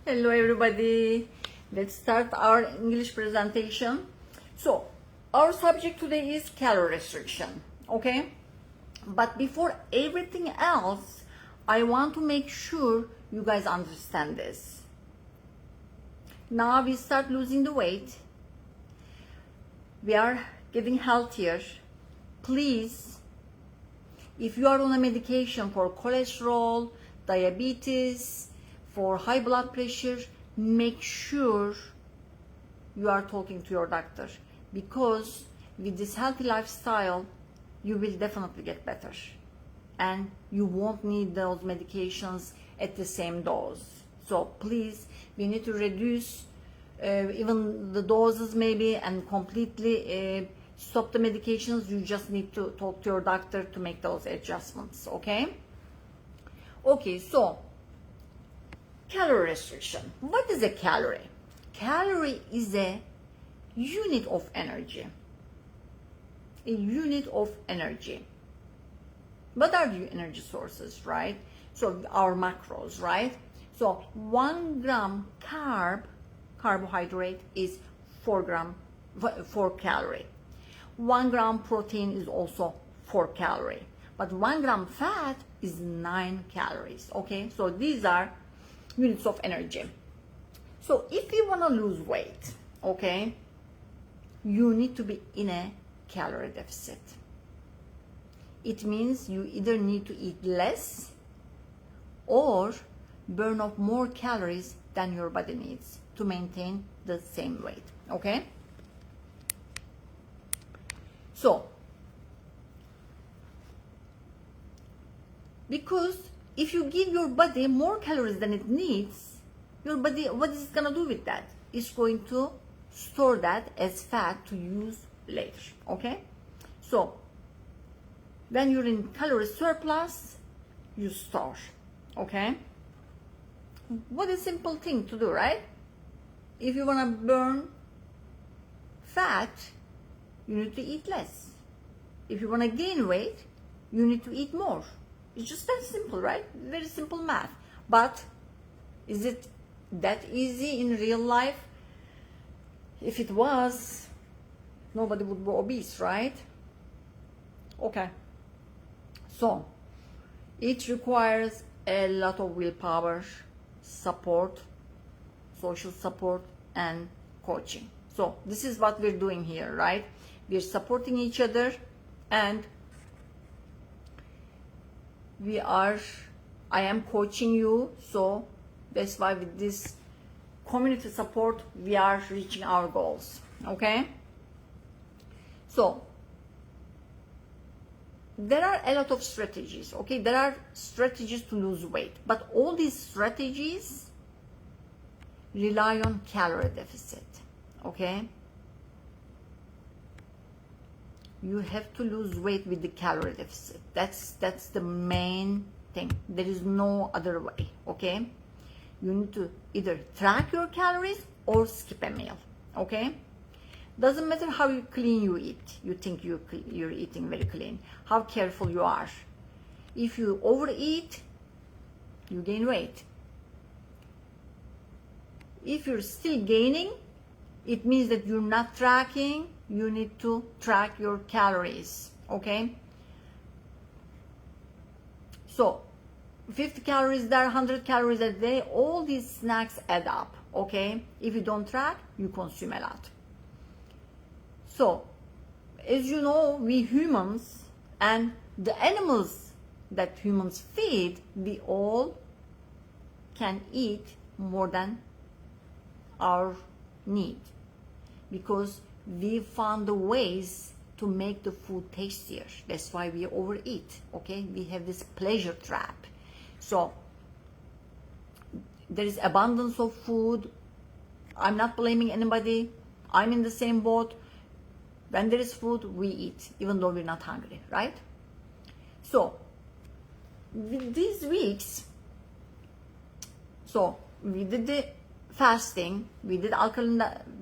Hello everybody. Let's start our English presentation. So, our subject today is calorie restriction, okay? But before everything else, I want to make sure you guys understand this. Now we start losing the weight. We are getting healthier. Please, if you are on a medication for cholesterol, diabetes, for high blood pressure, make sure you are talking to your doctor, because with this healthy lifestyle you will definitely get better and you won't need those medications at the same dose. So please, we need to reduce even the doses maybe and completely stop the medications. You just need to talk to your doctor to make those adjustments. Okay, so calorie restriction. What is a calorie? Calorie is a unit of energy. A unit of energy. What are the energy sources, right? So our macros, right? So 1 gram carbohydrate is 4 calorie. 1 gram protein is also 4 calorie. But 1 gram fat is 9 calories. Okay, so these are units of energy. So if you want to lose weight, okay, you need to be in a calorie deficit. It means you either need to eat less or burn off more calories than your body needs to maintain the same weight. Okay, so because if you give your body more calories than it needs, your body, what is it gonna do with that? It's going to store that as fat to use later. Okay, so when you're in calorie surplus, you store. Okay, what a simple thing to do, right? If you want to burn fat, you need to eat less. If you want to gain weight, you need to eat more. It's just that simple, right? Very simple math. But is it that easy in real life? If it was, nobody would be obese, right? Okay. So, it requires a lot of willpower, support, social support, and coaching. So, this is what we're doing here, right? We're supporting each other, and I am coaching you. So that's why with this community support we are reaching our goals. Okay, so there are a lot of strategies. Okay, there are strategies to lose weight, but all these strategies rely on calorie deficit. Okay, you have to lose weight with the calorie deficit. That's the main thing. There is no other way. Okay, you need to either track your calories or skip a meal. Okay, doesn't matter how clean you eat. You think you're eating very clean, how careful you are. If you overeat, you gain weight. If you're still gaining, it means that you're not tracking. You need to track your calories. Okay, so 50 calories there, 100 calories a day, all these snacks add up. Okay, if you don't track, you consume a lot. So as you know, we humans and the animals that humans feed, we all can eat more than our need, because we found the ways to make the food tastier. That's why we overeat. Okay, we have this pleasure trap. So there is abundance of food. I'm not blaming anybody. I'm in the same boat. When there is food, we eat, even though we're not hungry, right? So these weeks, so we did the fasting, we did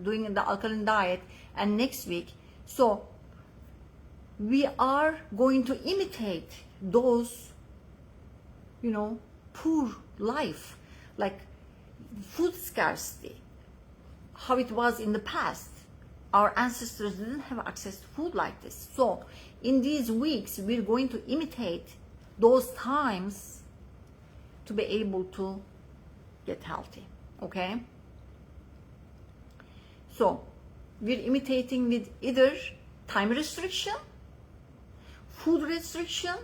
doing the alkaline diet, and next week, so we are going to imitate those, poor life. Like food scarcity, how it was in the past. Our ancestors didn't have access to food like this. So in these weeks, we're going to imitate those times to be able to get healthy, okay? So we're imitating with either time restriction, food restriction,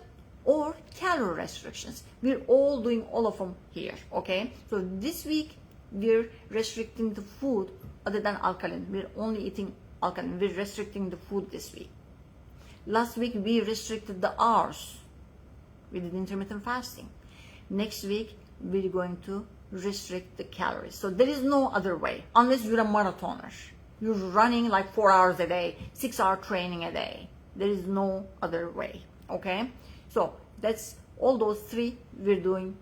or calorie restrictions. We're all doing all of them here, okay? So this week, we're restricting the food other than alkaline. We're only eating alkaline. We're restricting the food this week. Last week, we restricted the hours. We did intermittent fasting. Next week, we're going to restrict the calories. So there is no other way, unless you're a marathoner. You're running like 4 hours a day, 6-hour training a day. There is no other way, okay? So that's all those three we're doing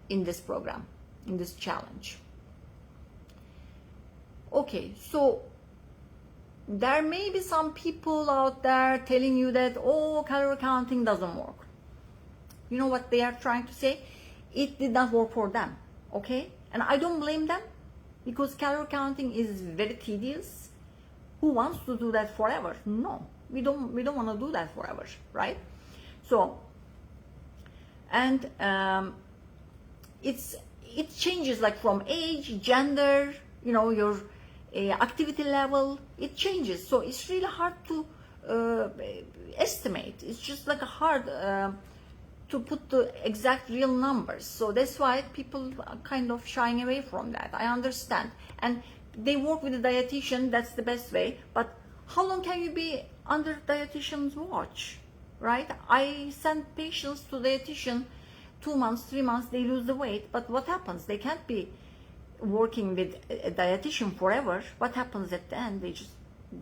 in this program, in this challenge. Okay, so there may be some people out there telling you that, oh, calorie counting doesn't work. You know what they are trying to say? It did not work for them, okay? And I don't blame them, because calorie counting is very tedious. Who wants to do that forever? No, we don't want to do that forever, right? So, and it changes like from age, gender, you know, your activity level, it changes. So it's really hard to estimate. It's just like hard to put the exact real numbers. So that's why people are kind of shying away from that. I understand. And they work with a dietitian, that's the best way. But how long can you be under dietitian's watch, right? I send patients to dietitian 2 months, 3 months, they lose the weight. But what happens? They can't be working with a dietitian forever. What happens at the end? They just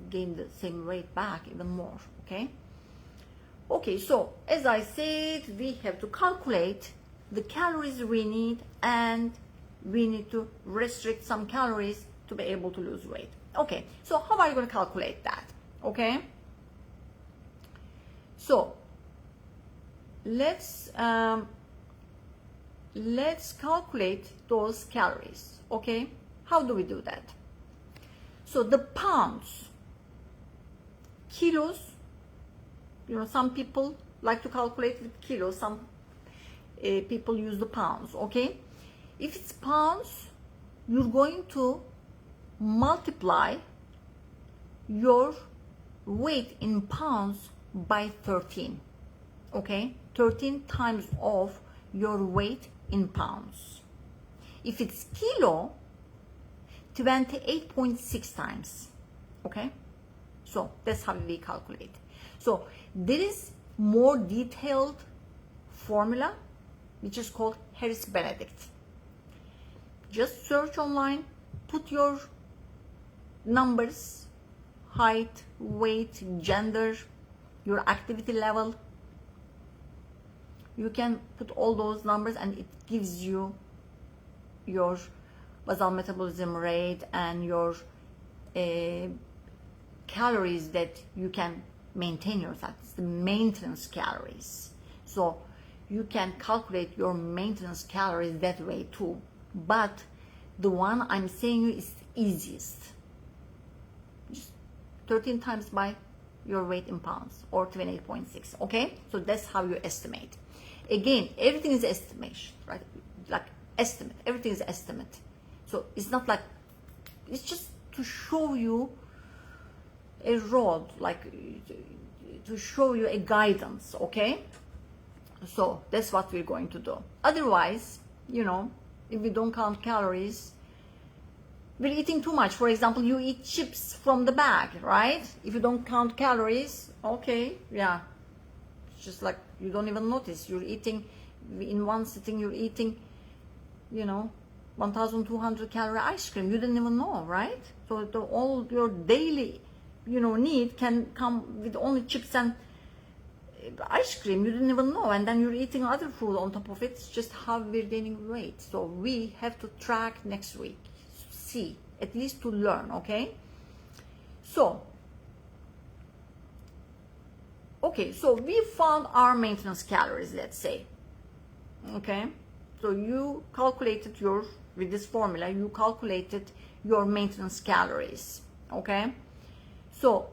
gain the same weight back, even more, okay? Okay, so as I said, we have to calculate the calories we need, and we need to restrict some calories to be able to lose weight. Okay, so how are you going to calculate that? Okay, so let's calculate those calories. Okay, how do we do that? So the pounds, kilos, you know, some people like to calculate with kilos, some people use the pounds, okay? If it's pounds, you're going to multiply your weight in pounds by 13, okay? 13 times of your weight in pounds. If it's kilo, 28.6 times, okay? So that's how we calculate. So there is more detailed formula which is called Harris-Benedict. Just search online, put your numbers, height, weight, gender, your activity level. You can put all those numbers and it gives you your basal metabolism rate and your calories that you can maintain yourself. It's the maintenance calories. So you can calculate your maintenance calories that way too. But the one I'm saying you is easiest. Just 13 times by your weight in pounds, or 28.6, okay? So that's how you estimate. Again, everything is estimation, right? Like estimate, everything is estimate. So it's not like, it's just to show you a road, like to show you a guidance, okay? So that's what we're going to do. Otherwise, you know, if we don't count calories, we're eating too much. For example, you eat chips from the bag, right? If you don't count calories, okay, yeah. It's just like you don't even notice. You're eating, in one sitting, you're eating, you know, 1,200 calorie ice cream. You didn't even know, right? So all your daily, you know, need can come with only chips and ice cream. You didn't even know, and then you're eating other food on top of it. It's just how we're gaining weight. So we have to track next week, see, at least to learn, okay? So okay, so we found our maintenance calories, let's say, okay? So you calculated with this formula, you calculated your maintenance calories, okay? So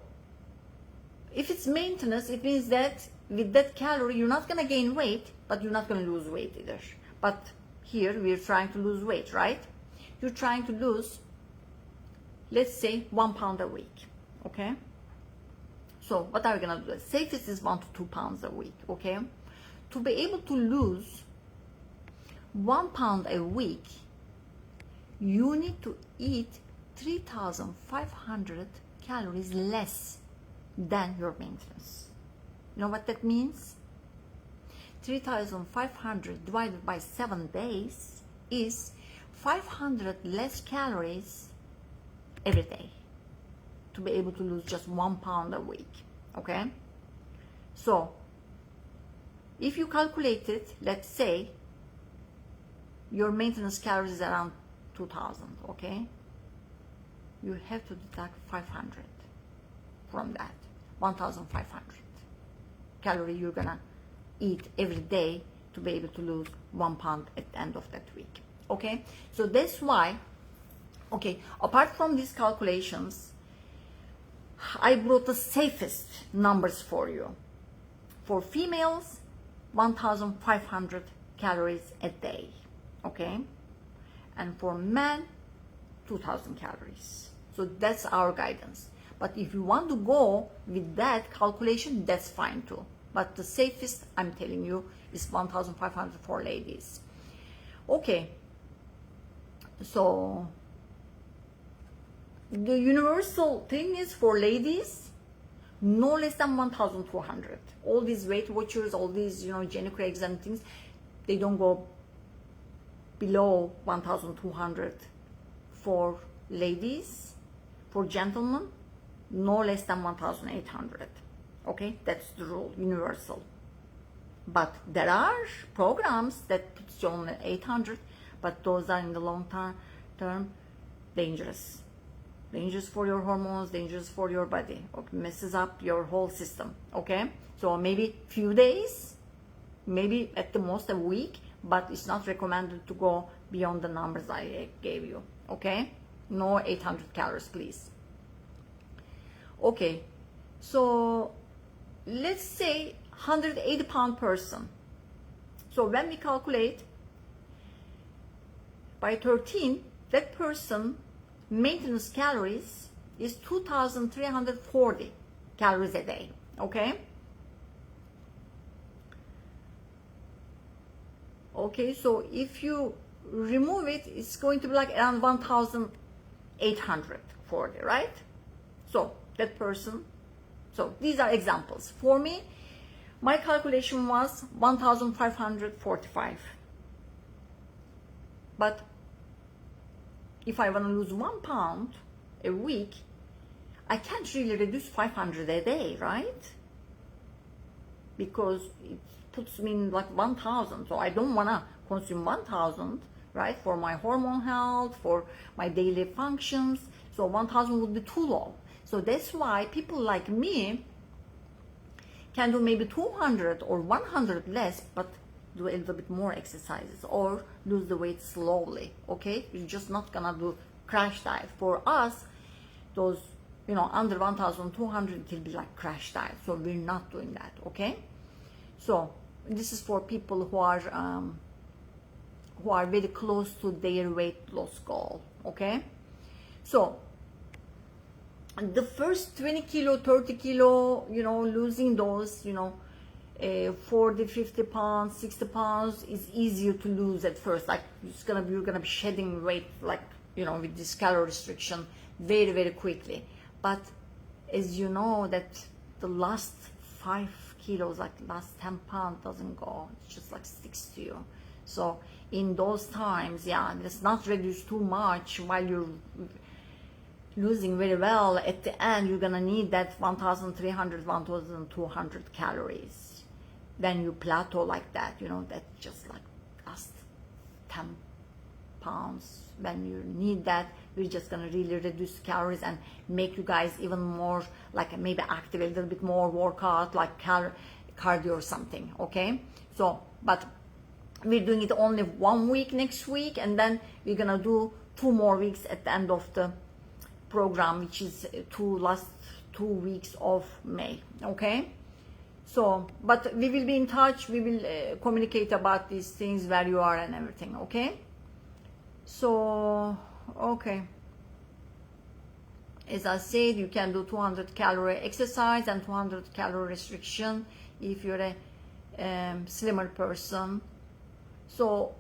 if it's maintenance, it means that with that calorie, you're not gonna gain weight, but you're not gonna lose weight either. But here, we're trying to lose weight, right? You're trying to lose, let's say, 1 pound a week, okay? So what are we gonna do? Say this is 1 to 2 pounds a week, okay? To be able to lose 1 pound a week, you need to eat 3,500 calories less than your maintenance. You know what that means? 3,500 divided by 7 days is 500 less calories every day to be able to lose just 1 pound a week, okay? So if you calculate it, let's say your maintenance calories is around 2,000, okay? You have to deduct 500 from that, 1,500 calorie you're gonna eat every day to be able to lose 1 pound at the end of that week, okay? So that's why, okay, apart from these calculations, I brought the safest numbers for you. For females, 1,500 calories a day, okay? And for men, 2,000 calories. So that's our guidance. But if you want to go with that calculation, that's fine too. But the safest, I'm telling you, is 1,500 for ladies. Okay. So the universal thing is for ladies, no less than 1,200. All these Weight Watchers, all these, Jenny Craig's and things, they don't go below 1,200 for ladies. For gentlemen, no less than 1,800. Okay, that's the rule, universal. But there are programs that puts you on 800, but those are in the long term dangerous. Dangerous for your hormones, dangerous for your body. Okay, messes up your whole system. Okay, so maybe few days, maybe at the most a week, but it's not recommended to go beyond the numbers I gave you. Okay, no 800 calories, please. Okay, so let's say 180 pound person. So when we calculate by 13, that person maintenance calories is 2,340 calories a day, okay? Okay, so if you remove it, it's going to be like around 1,840, right? So that person, so these are examples. For me, my calculation was 1,545. But if I want to lose 1 pound a week, I can't really reduce 500 a day, right? Because it puts me in like 1,000. So I don't want to consume 1,000, right? For my hormone health, for my daily functions. So 1,000 would be too low. So that's why people like me can do maybe 200 or 100 less, but do a little bit more exercises or lose the weight slowly, okay? You're just not gonna do crash diet. For us, those, under 1,200, it will be like crash diet. So we're not doing that, okay? So this is for people who are very close to their weight loss goal, okay? So the first 20 kilo, 30 kilo, losing those, 40, 50 pounds, 60 pounds is easier to lose at first. Like you're gonna be shedding weight, like, with this calorie restriction very, very quickly. But as you know, that the last 5 kilos, like last 10 pounds doesn't go, it just like sticks to you. So in those times, yeah, let's not reduce too much while you're losing very well. At the end, you're gonna need that 1,300, 1,200 calories. Then you plateau like that, that's just like last 10 pounds. When you need that, we're just gonna really reduce calories and make you guys even more, like maybe active, a little bit more workout, like cardio or something, okay? So, but we're doing it only 1 week next week, and then we're gonna do 2 more weeks at the end of the program, which is last 2 weeks of May. Okay, so but we will be in touch, we will communicate about these things, where you are and everything. Okay, so okay, as I said, you can do 200 calorie exercise and 200 calorie restriction if you're a slimmer person. So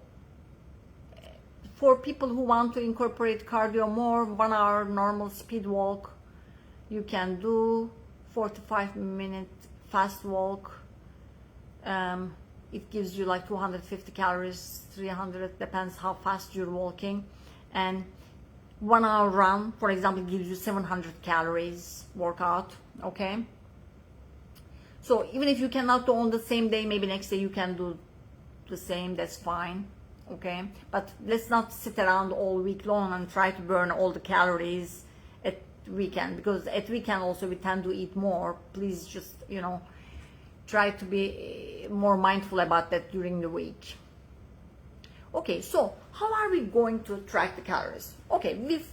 for people who want to incorporate cardio more, 1 hour normal speed walk, you can do 45-minute fast walk. It gives you like 250 calories, 300, depends how fast you're walking. And 1 hour run, for example, gives you 700 calories workout. Okay, so even if you cannot do on the same day, maybe next day you can do the same, that's fine. Okay, but let's not sit around all week long and try to burn all the calories at weekend, because at weekend also we tend to eat more. Please just, you know, try to be more mindful about that during the week. Okay, so how are we going to track the calories? Okay, we've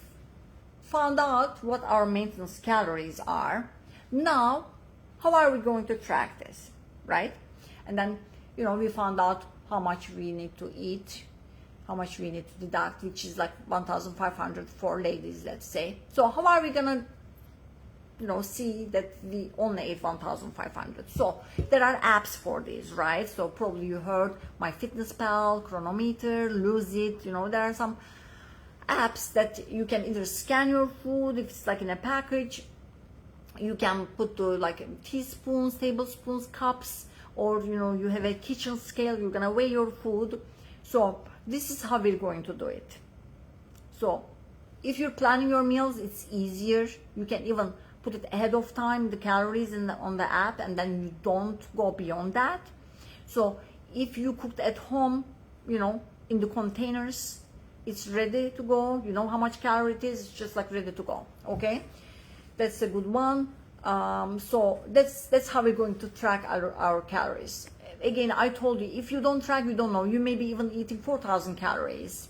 found out what our maintenance calories are. Now, how are we going to track this, right? And then, you know, we found out how much we need to eat, how much we need to deduct, which is like 1,500 for ladies, let's say. So how are we gonna, you know, see that we only ate 1,500? So there are apps for this, right? So probably you heard MyFitnessPal, Chronometer, Lose It. You know, there are some apps that you can either scan your food if it's like in a package. You can put like teaspoons, tablespoons, cups, or you know, you have a kitchen scale, you're gonna weigh your food. So this is how we're going to do it. So if you're planning your meals, it's easier. You can even put it ahead of time, the calories on the app, and then you don't go beyond that. So if you cooked at home, you know, in the containers, it's ready to go. You know how much calorie it is, it's just like ready to go. Okay, that's a good one. So that's how we're going to track our calories. Again, I told you, if you don't track, you don't know. You may be even eating 4,000 calories.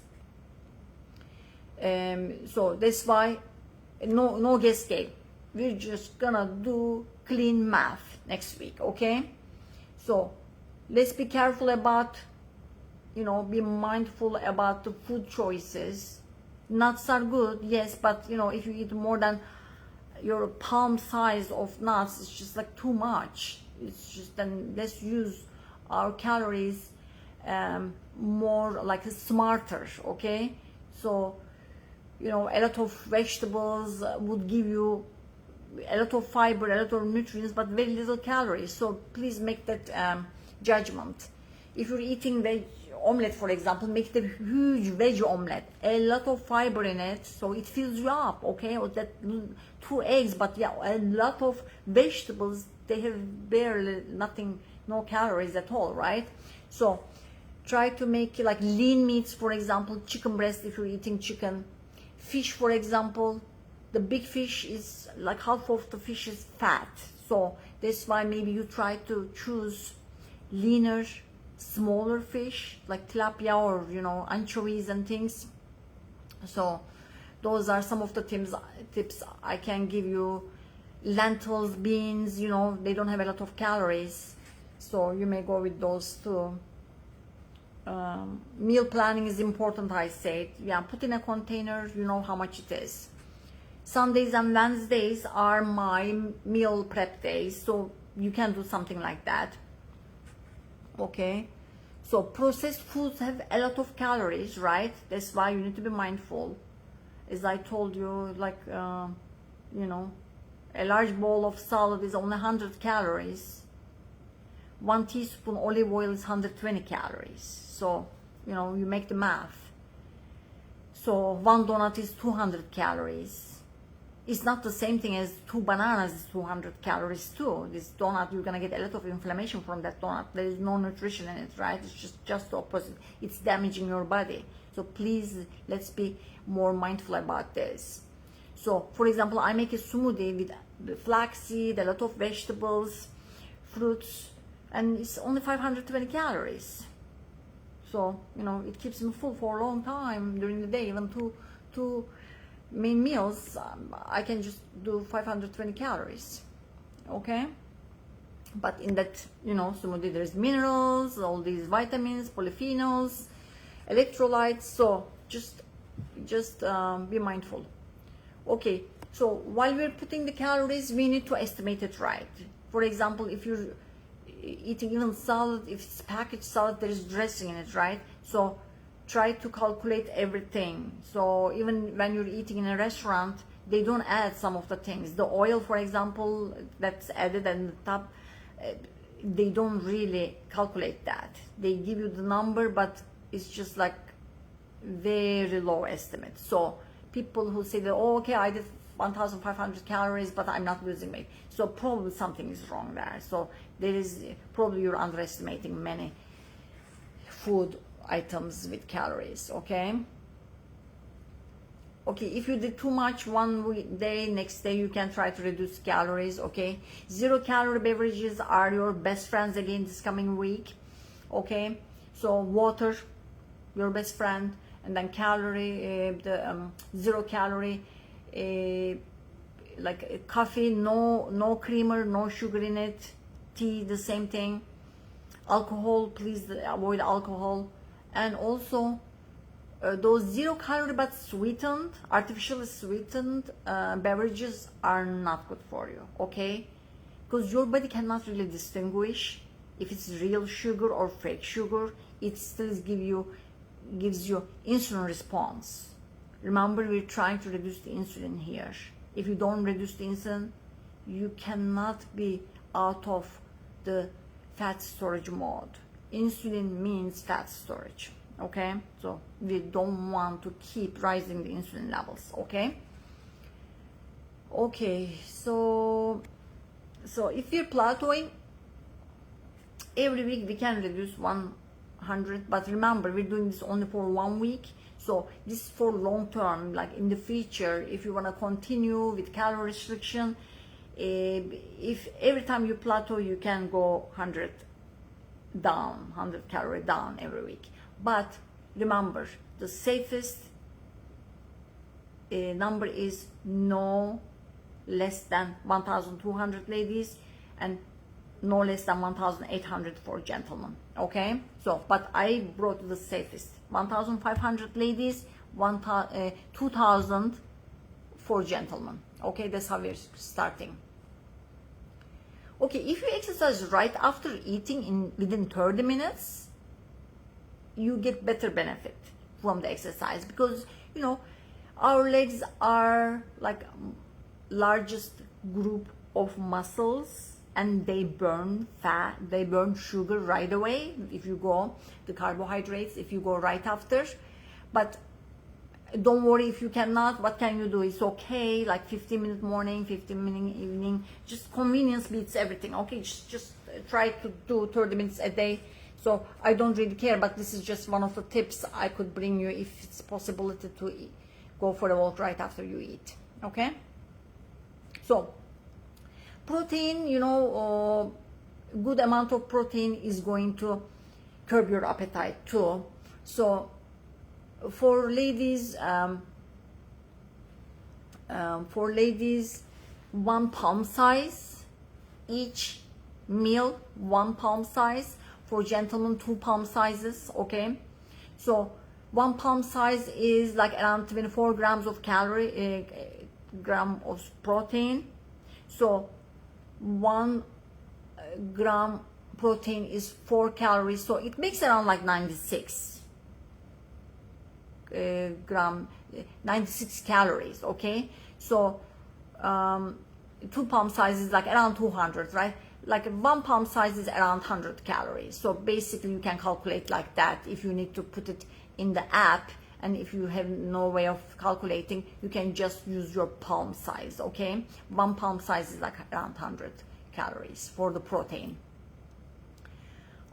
So that's why no guess game. We're just gonna do clean math next week. Okay, so let's be careful about, you know, be mindful about the food choices. Nuts are good, yes, but you know, if you eat more than your palm size of nuts, it's just like too much. It's just, then let's use our calories more like smarter. Okay, so you know, a lot of vegetables would give you a lot of fiber, a lot of nutrients, but very little calories. So please make that judgment. If you're eating veg omelette, for example, make it a huge veg omelette, a lot of fiber in it, so it fills you up. Okay, or that 2 eggs, but yeah, a lot of vegetables, they have barely nothing, no calories at all, right? So try to make like lean meats, for example, chicken breast if you're eating chicken. Fish, for example, the big fish is like half of the fish is fat, so that's why maybe you try to choose leaner, smaller fish like tilapia or, you know, anchovies and things. So those are some of the tips I can give you. Lentils, beans, you know, they don't have a lot of calories, so you may go with those too. Meal planning is important, I said. Yeah, put in a container, you know how much it is. Sundays and Wednesdays are my meal prep days, so you can do something like that. Okay, so processed foods have a lot of calories, right? That's why you need to be mindful. As I told you, like you know, a large bowl of salad is only 100 calories. 1 teaspoon olive oil is 120 calories. So, you know, you make the math. So 1 donut is 200 calories. It's not the same thing as 2 bananas is 200 calories too. This donut, you're gonna get a lot of inflammation from that donut. There is no nutrition in it, right? It's just the opposite. It's damaging your body. So please, let's be more mindful about this. So, for example, I make a smoothie with flaxseed, a lot of vegetables, fruits, and it's only 520 calories. So, you know, it keeps me full for a long time during the day. Even two main meals, I can just do 520 calories, okay? But in that, you know, smoothie, there's minerals, all these vitamins, polyphenols, electrolytes. So just be mindful. Okay, so while we're putting the calories, we need to estimate it right. For example, if you're eating even salad, if it's packaged salad, there is dressing in it, right? So try to calculate everything. So even when you're eating in a restaurant, they don't add some of the things. The oil, for example, that's added in the top, they don't really calculate that. They give you the number, but it's just like very low estimate. So people who say that, oh, okay, I did 1,500 calories, but I'm not losing weight. So probably something is wrong there. So there is probably you're underestimating many food items with calories, okay? Okay, if you did too much one day, next day you can try to reduce calories, okay? 0-calorie beverages are your best friends again this coming week, okay? So water, your best friend, and then calorie, 0-calorie, like coffee, no creamer, no sugar in it. Tea, the same thing. Alcohol, please avoid alcohol. And also those 0-calorie but sweetened, artificially sweetened beverages are not good for you, okay? Because your body cannot really distinguish if it's real sugar or fake sugar. It still gives you insulin response. Remember, we're trying to reduce the insulin here. If you don't reduce the insulin, you cannot be out of the fat storage mode. Insulin means fat storage, okay? So we don't want to keep rising the insulin levels, okay? Okay, so if you're plateauing, every week we can reduce 100, but remember, we're doing this only for 1 week. So this is for long term, like in the future, if you want to continue with calorie restriction, if every time you plateau, you can go 100 calorie down every week. But remember, the safest number is no less than 1,200, ladies, and no less than 1,800 for gentlemen, okay? So, but I brought the safest, 1,500 ladies, 2,000 for gentlemen, okay? That's how we're starting. Okay, if you exercise right after eating within 30 minutes, you get better benefit from the exercise, because, you know, our legs are like largest group of muscles, and they burn fat, they burn sugar right away if you go, the carbohydrates, if you go right after. But don't worry if you cannot, what can you do? It's okay, like 15-minute morning, 15-minute evening, just convenience beats everything, okay? Just try to do 30 minutes a day. So I don't really care, but this is just one of the tips I could bring you if it's possibility to go for a walk right after you eat, okay? So protein, you know, good amount of protein is going to curb your appetite too. So for ladies, 1 palm size each meal, 1 palm size. For gentlemen, 2 palm sizes, okay? So 1 palm size is like around 24 grams of calorie, gram of protein. So 1 gram protein is 4 calories, so it makes around like 96 calories, okay? So 2 palm size is like around 200, right? Like 1 palm size is around 100 calories. So basically you can calculate like that if you need to put it in the app, and if you have no way of calculating, you can just use your palm size, okay? 1 palm size is like around 100 calories for the protein.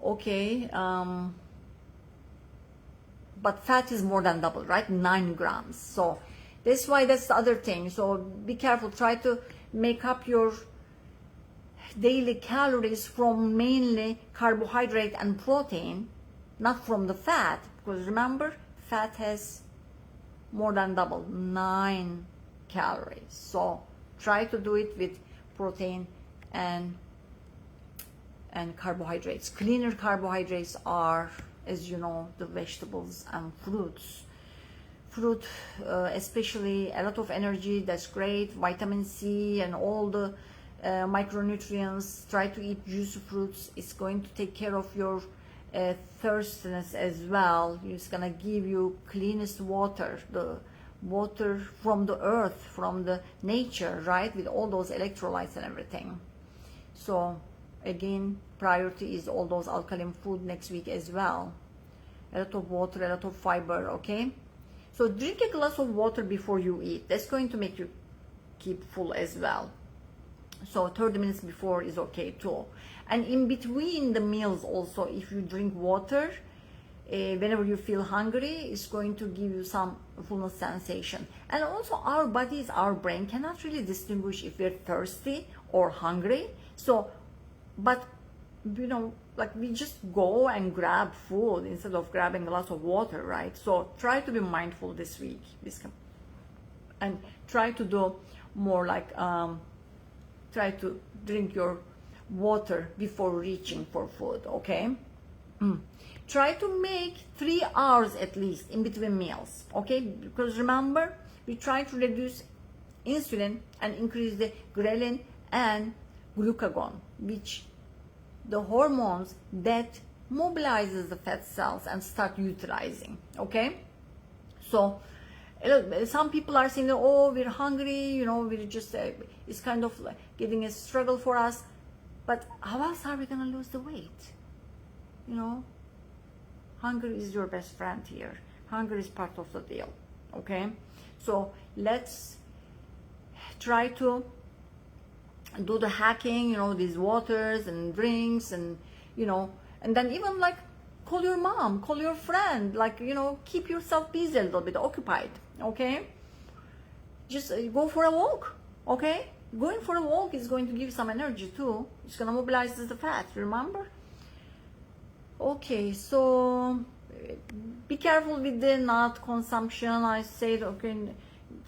Okay, but fat is more than double, right? 9 grams. So that's why, that's the other thing. So be careful, try to make up your daily calories from mainly carbohydrate and protein. not from the fat, because remember, fat has more than double, 9 calories. So try to do it with protein and carbohydrates. Cleaner carbohydrates are, as you know, the vegetables and fruits. Fruit, especially a lot of energy, that's great. Vitamin C and all the micronutrients. Try to eat juicy fruits. It's going to take care of your thirstiness as well. It's gonna give you cleanest water, the water from the earth, from the nature, right, with all those electrolytes and everything. So again, priority is all those alkaline food next week as well. A lot of water, a lot of fiber, okay? So drink a glass of water before you eat. That's going to make you keep full as well. So 30 minutes before is okay too. And in between the meals also, if you drink water, whenever you feel hungry, it's going to give you some fullness sensation. And also our bodies, our brain cannot really distinguish if we're thirsty or hungry. So, but you know, like we just go and grab food instead of grabbing a glass of water, right? So try to be mindful this week, and try to do more like try to drink your water before reaching for food, okay? Try to make 3 hours at least in between meals, okay? Because remember, we try to reduce insulin and increase the ghrelin and glucagon, which the hormones that mobilizes the fat cells and start utilizing, okay? So some people are saying, oh, we're hungry, you know, we're just it's kind of like getting a struggle for us, but how else are we gonna lose the weight? You know, hunger is your best friend here. Hunger is part of the deal, okay? So let's try to do the hacking, you know, these waters and drinks, and you know, and then even like call your mom, call your friend, like, you know, keep yourself busy a little bit, occupied, okay? Just go for a walk, okay? Going for a walk is going to give you some energy too. It's gonna mobilize the fat, remember? Okay, so be careful with the nut consumption. I said, okay,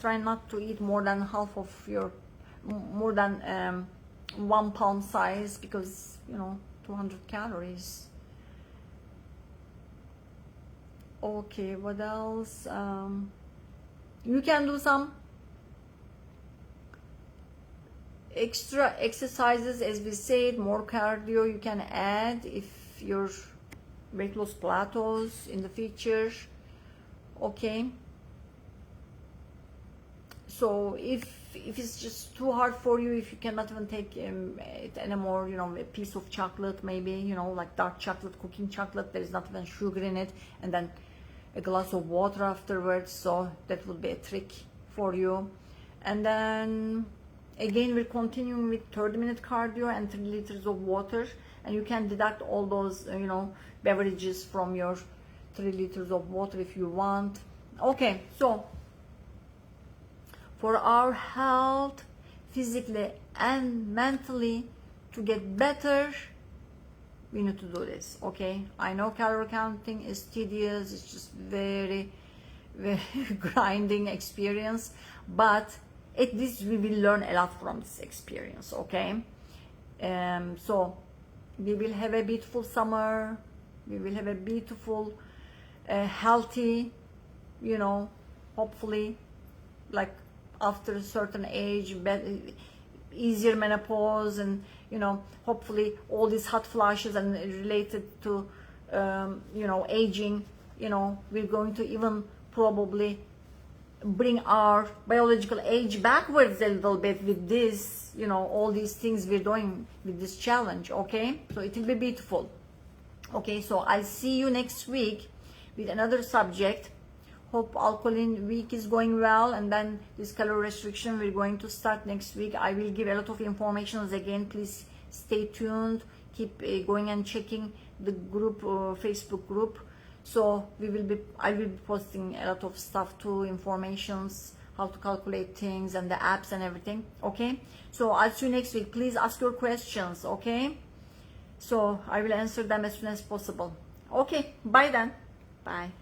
try not to eat more than half of your, more than 1 palm size, because, you know, 200 calories. Okay, what else? You can do some extra exercises, as we said, more cardio you can add if your weight loss plateaus in the future, okay? So if it's just too hard for you, if you cannot even take it anymore, you know, a piece of chocolate maybe, you know, like dark chocolate, cooking chocolate, there is not even sugar in it, and then a glass of water afterwards, so that would be a trick for you. And then again, we're continuing with 30-minute cardio and 3 liters of water, and you can deduct all those, you know, beverages from your 3 liters of water if you want. Okay, so for our health, physically and mentally, to get better, we need to do this, okay? I know calorie counting is tedious, it's just very, very grinding experience, but at least we will learn a lot from this experience, okay? So we will have a beautiful summer, we will have a beautiful, healthy, you know, hopefully, like after a certain age, easier menopause, and you know, hopefully all these hot flashes and related to you know, aging, you know, we're going to even probably bring our biological age backwards a little bit with this, you know, all these things we're doing with this challenge, okay? So it will be beautiful. Okay, so I'll see you next week with another subject. Hope alkaline week is going well, and then this calorie restriction we're going to start next week. I will give a lot of information again. Please stay tuned, keep going and checking the group, Facebook group. So I will be posting a lot of stuff too, informations, how to calculate things and the apps and everything, okay? So I'll see you next week. Please ask your questions, okay? So I will answer them as soon as possible. Okay, bye then. Bye.